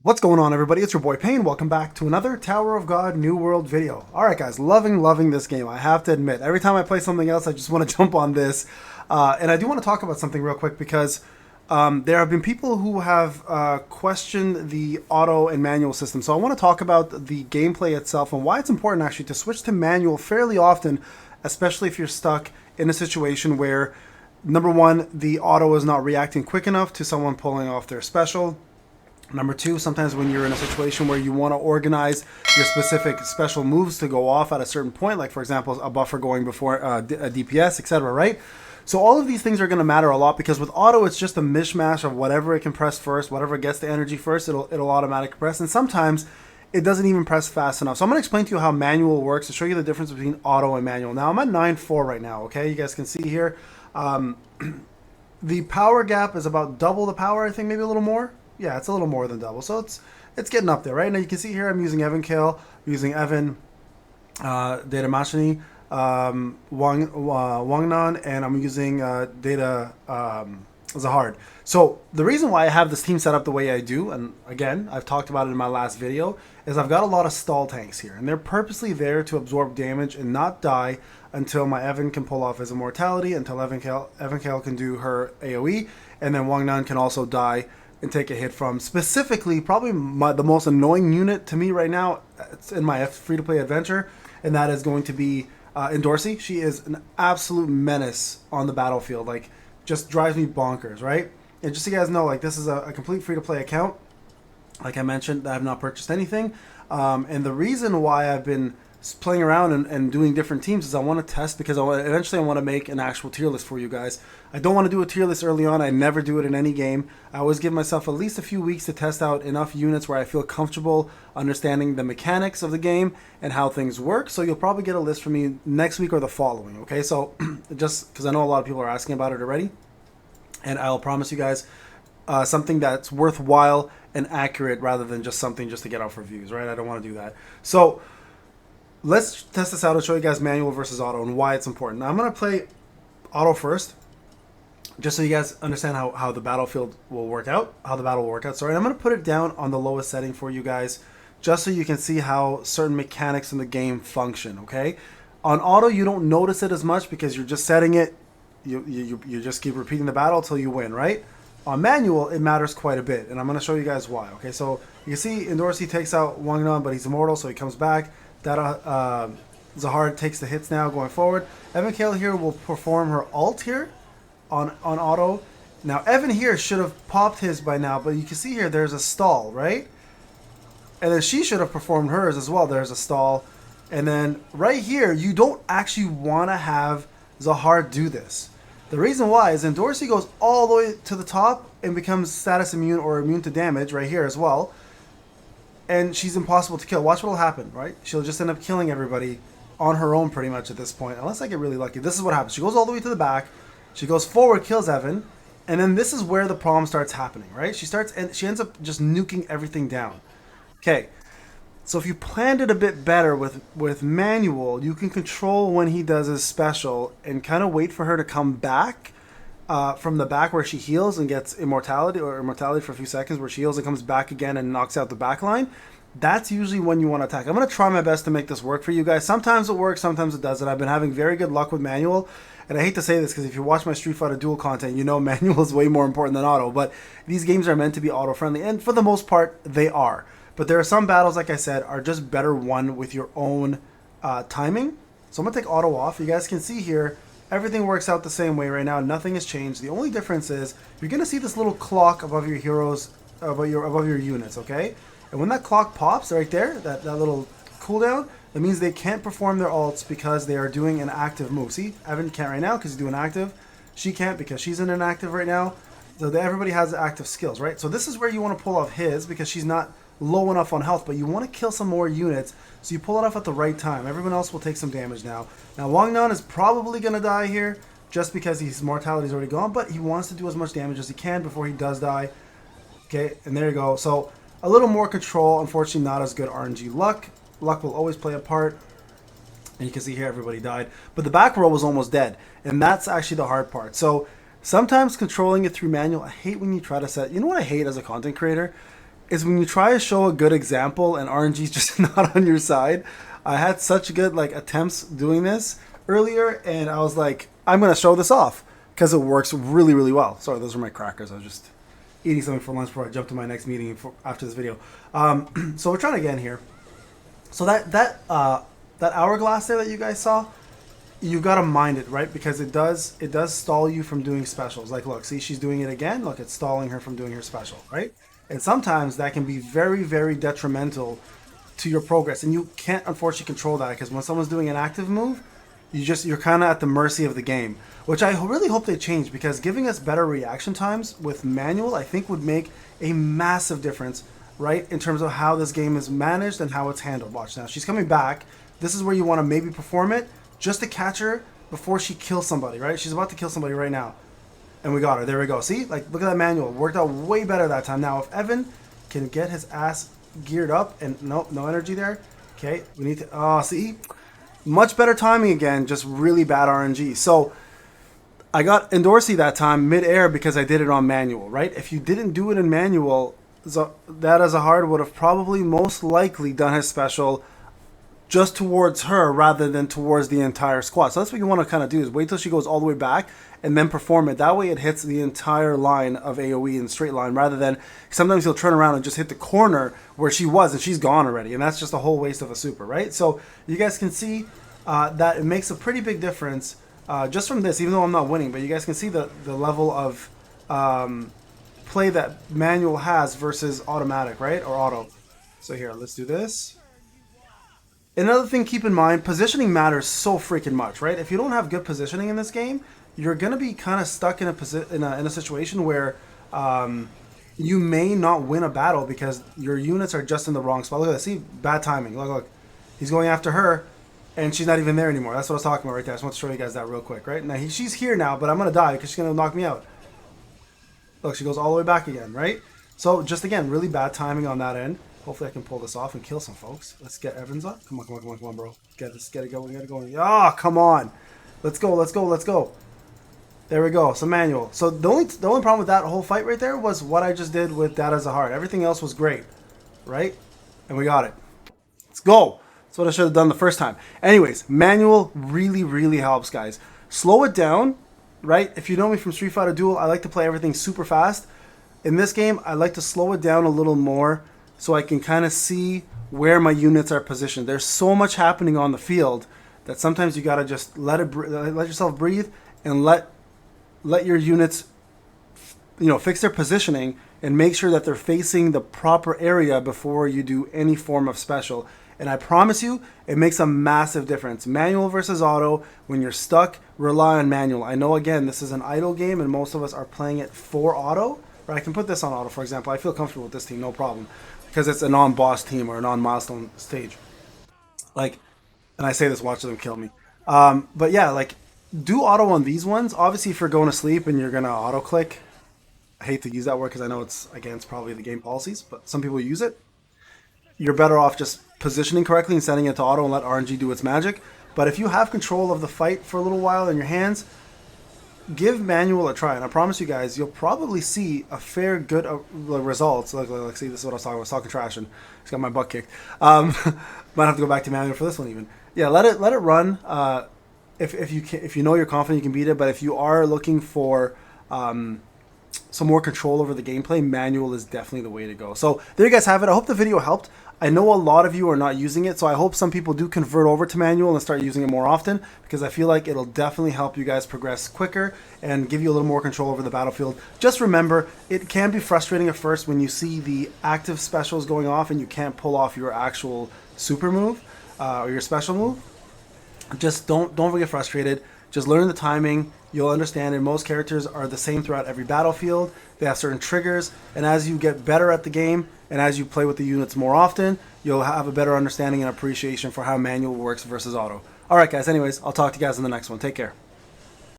What's going on, everybody? It's your boy Payne. Welcome back to another Tower of God New World video. Alright guys, loving this game. I have to admit, every time I play something else, I just want to jump on this. And I do want to talk about something real quick because there have been people who have questioned the auto and manual system. So I want to talk about the gameplay itself and why it's important actually to switch to manual fairly often, especially if you're stuck in a situation where, number one, the auto is not reacting quick enough to someone pulling off their special. Number two, sometimes when you're in a situation where you want to organize your specific special moves to go off at a certain point, like for example, a buffer going before a DPS, etc., right? So all of these things are going to matter a lot because with auto, it's just a mishmash of whatever it can press first, whatever gets the energy first, it'll automatically press. And sometimes it doesn't even press fast enough. So I'm going to explain to you how manual works to show you the difference between auto and manual. Now I'm at 9.4 right now, okay? You guys can see here. The power gap is about double the power, I think, maybe a little more. Yeah, it's a little more than double, so it's getting up there, right? Now you can see here I'm using Evan Kale, using Evan Data Machini, Wangnan, and I'm using Data Zahard. So the reason why I have this team set up the way I do, and again, I've talked about it in my last video, is I've got a lot of stall tanks here, and they're purposely there to absorb damage and not die until my Evan can pull off his immortality, until Evan Kale can do her AoE, and then Wangnan can also die and take a hit from specifically probably the most annoying unit to me right now. It's in my free-to-play adventure, and that is going to be Endorsi. She is an absolute menace on the battlefield, like just drives me bonkers, right? And just so you guys know, like this is a complete free-to-play account. Like I mentioned, I have not purchased anything, and the reason why I've been playing around and doing different teams is I want to test because eventually I want to make an actual tier list for you guys. I don't want to do a tier list early on. I never do it in any game. I always give myself at least a few weeks to test out enough units where I feel comfortable understanding the mechanics of the game and how things work. So you'll probably get a list from me next week or the following, okay? So just because I know a lot of people are asking about it already, and I'll promise you guys something that's worthwhile and accurate rather than just something just to get out for views, right? I don't want to do that. So let's test this out and show you guys manual versus auto and why it's important. Now I'm going to play auto first, just so you guys understand how the battlefield will work out, how the battle will work out. Sorry, and I'm going to put it down on the lowest setting for you guys, just so you can see how certain mechanics in the game function, okay? On auto, you don't notice it as much because you're just setting it, you just keep repeating the battle until you win, right? On manual, it matters quite a bit, and I'm going to show you guys why, okay? So you can see Endorsi takes out Wangnan, but he's immortal, so he comes back. That Zahard takes the hits now going forward. Evan Kale here will perform her ult here on auto. Now Evan here should have popped his by now, but you can see here there's a stall, right? And then she should have performed hers as well. There's a stall. And then right here, you don't actually want to have Zahard do this. The reason why is Endorsi goes all the way to the top and becomes status immune or immune to damage right here as well. And she's impossible to kill. Watch what will happen, right? She'll just end up killing everybody on her own pretty much at this point, unless I get really lucky. This is what happens. She goes all the way to the back. She goes forward, kills Evan, and then this is where the problem starts happening, right? She ends up just nuking everything down. Okay, so if you planned it a bit better with manual, you can control when he does his special and kind of wait for her to come back from the back where she heals and gets immortality for a few seconds, where she heals and comes back again and knocks out the back line. That's usually when you want to attack. I'm going to try my best to make this work for you guys. Sometimes it works, sometimes it doesn't. I've been having very good luck with manual, and I hate to say this because if you watch my Street Fighter Duel content, you know manual is way more important than auto, but these games are meant to be auto friendly, and for the most part they are. But there are some battles, like I said, are just better won with your own timing. So I'm going to take auto off. You guys can see here everything works out the same way right now. Nothing has changed. The only difference is you're going to see this little clock above your heroes, above your units, okay? And when that clock pops right there, that little cooldown, that means they can't perform their ults because they are doing an active move. See, Evan can't right now because he's doing active. She can't because she's in an active right now. So everybody has active skills, right? So this is where you want to pull off his because she's not low enough on health, but you want to kill some more units, so you pull it off at the right time. Everyone else will take some damage now. Now Wangnan is probably going to die here just because his mortality is already gone, but he wants to do as much damage as he can before he does die. Okay, and there you go. So a little more control, unfortunately not as good RNG luck. Luck will always play a part. And you can see here everybody died. But the back row was almost dead, and that's actually the hard part. So sometimes controlling it through manual, I hate when you try to set... You know what I hate as a content creator? is when you try to show a good example and RNG is just not on your side. I had such good like attempts doing this earlier, and I was like, I'm gonna show this off because it works really, really well. Sorry, those are my crackers. I was just eating something for lunch before I jumped to my next meeting after this video. So we're trying again here. So that hourglass there that you guys saw, you've got to mind it, right? Because it does stall you from doing specials. Like, look, see, she's doing it again. Look, it's stalling her from doing her special, right? And sometimes that can be very, very detrimental to your progress, and you can't unfortunately control that because when someone's doing an active move, you're kind of at the mercy of the game, which I really hope they change, because giving us better reaction times with manual, I think, would make a massive difference, right, in terms of how this game is managed and how it's handled. Watch now, she's coming back. This is where you want to maybe perform it just to catch her before she kills somebody, right? She's about to kill somebody right now, and we got her. There we go. See, like, look at that manual. It worked out way better that time. Now, if Evan can get his ass geared up, and nope, no energy there. Okay, we need to. Oh, see. Much better timing again, just really bad RNG. So I got Endorsey that time mid-air because I did it on manual, right? If you didn't do it in manual, that as a hard would have probably most likely done his special just towards her rather than towards the entire squad. So that's what you want to kind of do, is wait till she goes all the way back and then perform it. That way it hits the entire line of AoE in straight line, rather than sometimes he'll turn around and just hit the corner where she was and she's gone already. And that's just a whole waste of a super, right? So you guys can see that it makes a pretty big difference just from this, even though I'm not winning. But you guys can see the level of play that manual has versus automatic, right? Or auto. So here, let's do this. Another thing, keep in mind, positioning matters so freaking much, right? If you don't have good positioning in this game, you're going to be kind of stuck in a situation where you may not win a battle because your units are just in the wrong spot. Look at that. See? Bad timing. Look. He's going after her, and she's not even there anymore. That's what I was talking about right there. I just want to show you guys that real quick, right? Now, she's here now, but I'm going to die because she's going to knock me out. Look, she goes all the way back again, right? So, just again, really bad timing on that end. Hopefully I can pull this off and kill some folks. Let's get Evans up. Come on, bro. Get it going, get it going. Ah, come on. Let's go. There we go. So manual. So the only problem with that whole fight right there was what I just did with Data Zahar. Everything else was great, right? And we got it. Let's go. That's what I should have done the first time. Anyways, manual really, really helps, guys. Slow it down, right? If you know me from Street Fighter Duel, I like to play everything super fast. In this game, I like to slow it down a little more, so I can kind of see where my units are positioned. There's so much happening on the field that sometimes you gotta just let yourself breathe and let your units, fix their positioning and make sure that they're facing the proper area before you do any form of special. And I promise you, it makes a massive difference. Manual versus auto. When you're stuck, rely on manual. I know, again, this is an idle game and most of us are playing it for auto. Right? I can put this on auto, for example. I feel comfortable with this team, no problem, because it's a non-boss team or a non-milestone stage. And I say this, watch them kill me. But yeah, do auto on these ones. Obviously, if you're going to sleep and you're going to auto-click, I hate to use that word because I know it's against probably the game policies, but some people use it. You're better off just positioning correctly and setting it to auto and let RNG do its magic. But if you have control of the fight for a little while in your hands, give manual a try, and I promise you guys, you'll probably see a fair good results. See, this is what I was talking about. I was talking trash and just got my butt kicked. Might have to go back to manual for this one even. Yeah, let it run. If you know you're confident you can beat it, but if you are looking for some more control over the gameplay, manual is definitely the way to go. So there you guys have it. I hope the video helped. I know a lot of you are not using it, so I hope some people do convert over to manual and start using it more often, because I feel like it'll definitely help you guys progress quicker and give you a little more control over the battlefield. Just remember, it can be frustrating at first when you see the active specials going off and you can't pull off your actual super move or your special move. Just don't get frustrated. Just learn the timing. You'll understand, and most characters are the same throughout every battlefield. They have certain triggers, and as you get better at the game and as you play with the units more often, you'll have a better understanding and appreciation for how manual works versus auto. Alright guys, anyways, I'll talk to you guys in the next one. Take care.